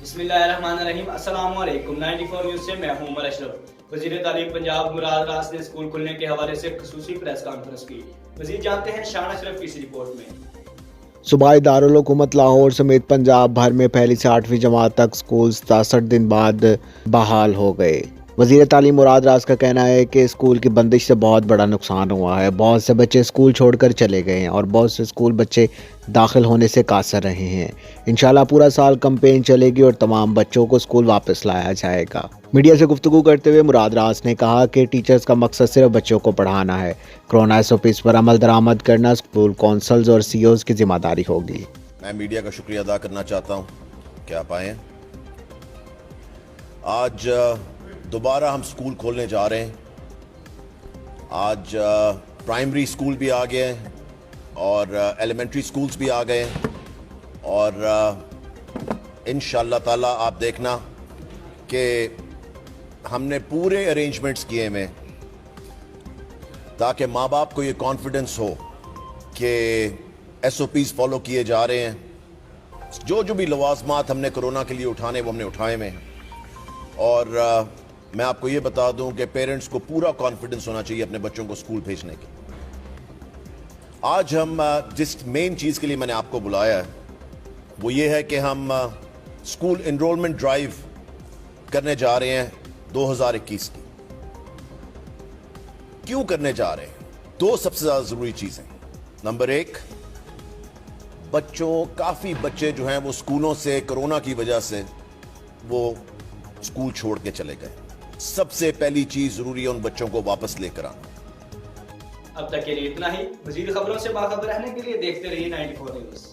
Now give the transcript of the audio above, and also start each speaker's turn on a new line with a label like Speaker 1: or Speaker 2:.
Speaker 1: بسم اللہ الرحمن الرحیم۔ السلام علیکم۔ 94 نیوز سے میں ہوں عمر اشرف۔ وزیر تعلیم پنجاب مراد راس نے اسکول کھلنے کے حوالے سے خصوصی پریس کانفرنس کی۔ مزید جانتے ہیں شان اشرف کی اس رپورٹ میں۔
Speaker 2: صوبائی دارالحکومت لاہور سمیت پنجاب بھر میں پہلی سے 8ویں جماعت تک سکول 67 دن بعد بحال ہو گئے۔ وزیر تعلیم مراد راس کا کہنا ہے کہ اسکول کی بندش سے بہت بڑا نقصان ہوا ہے۔ بہت سے بچے اسکول چھوڑ کر چلے گئے ہیں اور بہت سے اسکول بچے داخل ہونے سے قاصر رہے ہیں۔ انشاءاللہ پورا سال کمپین چلے گی اور تمام بچوں کو اسکول واپس لایا جائے گا۔ میڈیا سے گفتگو کرتے ہوئے مراد راس نے کہا کہ ٹیچرز کا مقصد صرف بچوں کو پڑھانا ہے۔ کرونا SOPs پر عمل درآمد کرنا اسکول کونسلز اور CEOs کی ذمہ داری ہوگی۔
Speaker 3: میں میڈیا کا شکریہ ادا کرنا چاہتا ہوں کہ آپ آئے ہیں۔ آج دوبارہ ہم سکول کھولنے جا رہے ہیں۔ آج پرائمری سکول بھی آ گئے ہیں اور ایلیمنٹری سکولز بھی آ گئے ہیں، اور انشاءاللہ تعالیٰ آپ دیکھنا کہ ہم نے پورے ارینجمنٹس کیے ہیں تاکہ ماں باپ کو یہ کانفیڈنس ہو کہ SOPs فالو کیے جا رہے ہیں۔ جو بھی لوازمات ہم نے کرونا کے لیے اٹھانے وہ ہم نے اٹھائے ہیں، اور میں آپ کو یہ بتا دوں کہ پیرنٹس کو پورا کانفیڈنس ہونا چاہیے اپنے بچوں کو اسکول بھیجنے کے۔ آج ہم جس مین چیز کے لیے میں نے آپ کو بلایا ہے وہ یہ ہے کہ ہم اسکول انرولمنٹ ڈرائیو کرنے جا رہے ہیں 2021 کی۔ کیوں کرنے جا رہے ہیں؟ دو سب سے زیادہ ضروری چیزیں۔ نمبر 1، کافی بچے جو ہیں وہ اسکولوں سے کرونا کی وجہ سے وہ اسکول چھوڑ کے چلے گئے۔ سب سے پہلی چیز ضروری ہے ان بچوں کو واپس لے کر آنا۔
Speaker 1: اب تک کے لیے اتنا ہی۔ مزید خبروں سے باخبر رہنے کے لیے دیکھتے رہیے 94 نیوز۔